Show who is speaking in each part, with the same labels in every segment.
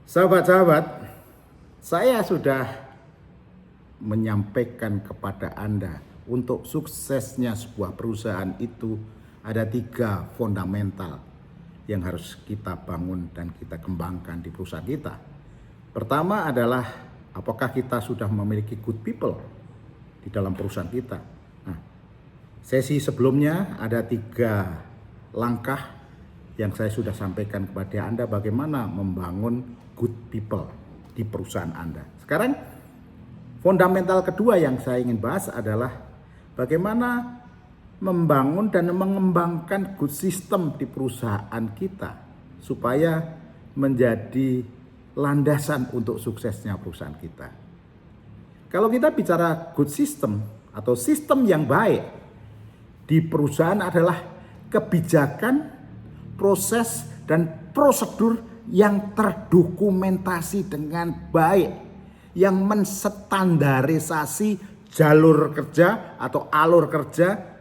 Speaker 1: Sahabat-sahabat, saya sudah menyampaikan kepada Anda untuk suksesnya sebuah perusahaan itu ada 3 fundamental yang harus kita bangun dan kita kembangkan di perusahaan kita. Pertama adalah apakah kita sudah memiliki good people di dalam perusahaan kita. Nah, sesi sebelumnya ada 3 langkah yang saya sudah sampaikan kepada Anda bagaimana membangun good people di perusahaan Anda. Sekarang fundamental kedua yang saya ingin bahas adalah bagaimana membangun dan mengembangkan good system di perusahaan kita supaya menjadi landasan untuk suksesnya perusahaan kita. Kalau kita bicara good system atau sistem yang baik di perusahaan adalah kebijakan, proses dan prosedur yang terdokumentasi dengan baik, yang menstandarisasi jalur kerja atau alur kerja,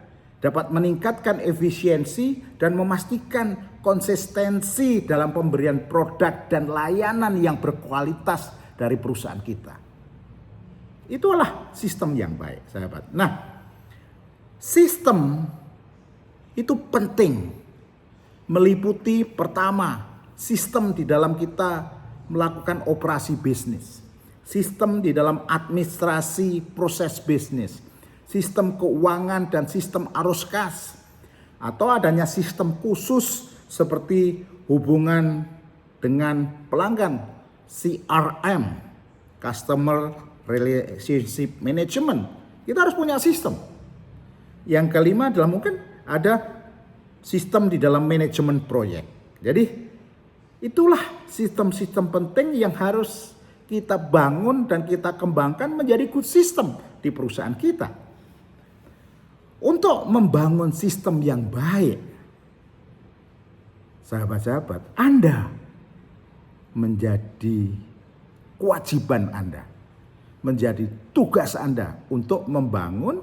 Speaker 1: dapat meningkatkan efisiensi dan memastikan konsistensi dalam pemberian produk dan layanan yang berkualitas dari perusahaan kita. Itulah sistem yang baik, sahabat. Nah, sistem itu penting. Meliputi pertama, sistem di dalam kita melakukan operasi bisnis, sistem di dalam administrasi proses bisnis, sistem keuangan dan sistem arus kas, atau adanya sistem khusus seperti hubungan dengan pelanggan, CRM, Customer Relationship Management. Kita harus punya sistem. Yang kelima adalah mungkin ada sistem di dalam manajemen proyek. Jadi itulah sistem-sistem penting yang harus kita bangun dan kita kembangkan menjadi good system di perusahaan kita. Untuk membangun sistem yang baik, sahabat-sahabat, Anda menjadi kewajiban Anda, menjadi tugas Anda untuk membangun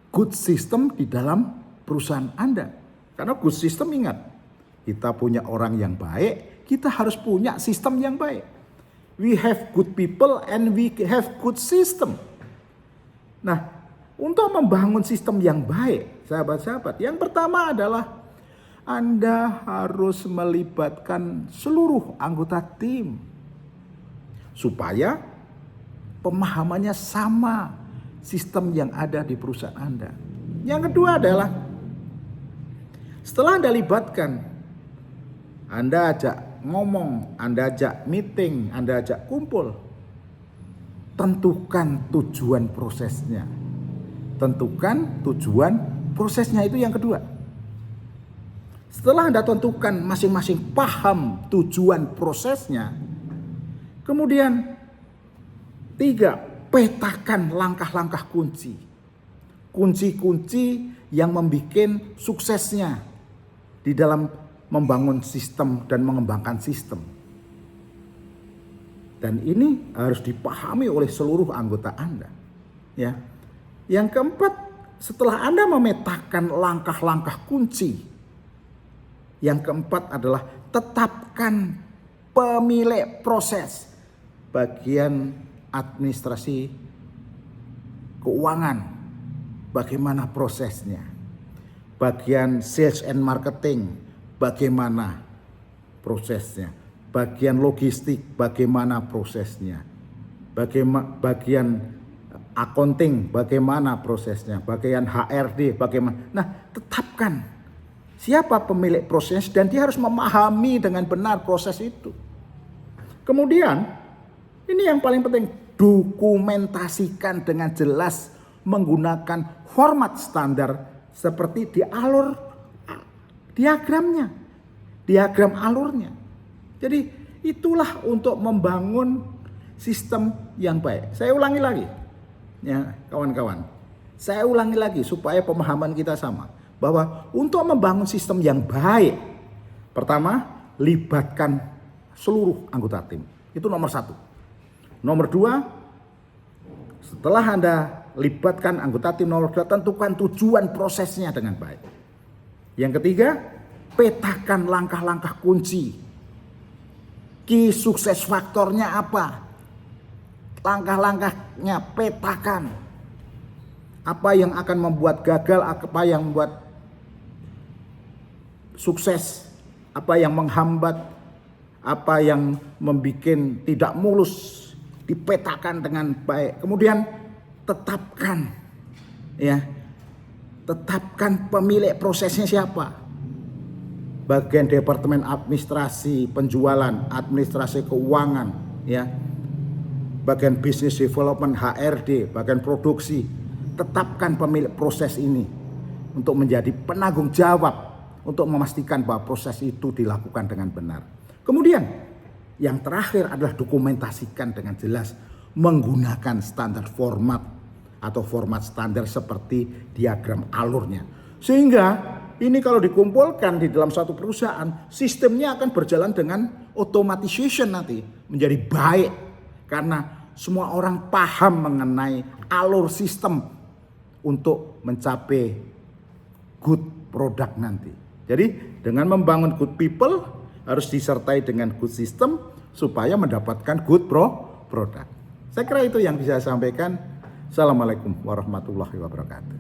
Speaker 1: good system di dalam perusahaan Anda. Karena good system, ingat, kita punya orang yang baik, kita harus punya sistem yang baik. We have good people and we have good system. Nah, untuk membangun sistem yang baik, sahabat-sahabat, yang pertama adalah Anda harus melibatkan seluruh anggota tim supaya pemahamannya sama sistem yang ada di perusahaan Anda. Yang kedua adalah setelah Anda libatkan, Anda ajak ngomong, Anda ajak meeting, Anda ajak kumpul, tentukan tujuan prosesnya. Tentukan tujuan prosesnya, itu yang kedua. Setelah Anda tentukan masing-masing paham tujuan prosesnya, kemudian 3, petakan langkah-langkah kunci. Kunci-kunci yang membuat suksesnya di dalam membangun sistem dan mengembangkan sistem. Dan ini harus dipahami oleh seluruh anggota Anda. Ya. Yang keempat, setelah Anda memetakan langkah-langkah kunci, yang keempat adalah tetapkan pemilik proses, bagian administrasi keuangan, bagaimana prosesnya. Bagian sales and marketing, bagaimana prosesnya. Bagian logistik, bagaimana prosesnya. Bagian accounting, bagaimana prosesnya. Bagian HRD, bagaimana. Nah, tetapkan siapa pemilik proses dan dia harus memahami dengan benar proses itu. Kemudian, ini yang paling penting, dokumentasikan dengan jelas menggunakan format standar seperti di alur diagramnya, diagram alurnya. Jadi itulah untuk membangun sistem yang baik. Saya ulangi lagi, ya kawan-kawan. Saya ulangi lagi supaya pemahaman kita sama. Bahwa untuk membangun sistem yang baik, pertama, libatkan seluruh anggota tim. Itu nomor 1. Nomor 2, setelah Anda libatkan anggota tim, nomor 2, tentukan tujuan prosesnya dengan baik. Yang ketiga, petakan langkah-langkah kunci Key sukses faktornya apa? Langkah-langkahnya petakan. Apa yang akan membuat gagal, apa yang membuat sukses, apa yang menghambat, apa yang membuat tidak mulus, dipetakan dengan baik. Kemudian tetapkan pemilik prosesnya siapa. Bagian departemen administrasi penjualan, administrasi keuangan, bagian business development, HRD, bagian produksi. Tetapkan pemilik proses ini untuk menjadi penanggung jawab untuk memastikan bahwa proses itu dilakukan dengan benar. Kemudian yang terakhir adalah dokumentasikan dengan jelas menggunakan standar format atau format standar seperti diagram alurnya. Sehingga ini kalau dikumpulkan di dalam satu perusahaan, sistemnya akan berjalan dengan automatization nanti menjadi baik karena semua orang paham mengenai alur sistem untuk mencapai good product nanti. Jadi dengan membangun good people harus disertai dengan good system supaya mendapatkan good product. Saya kira itu yang bisa saya sampaikan. Assalamualaikum warahmatullahi wabarakatuh.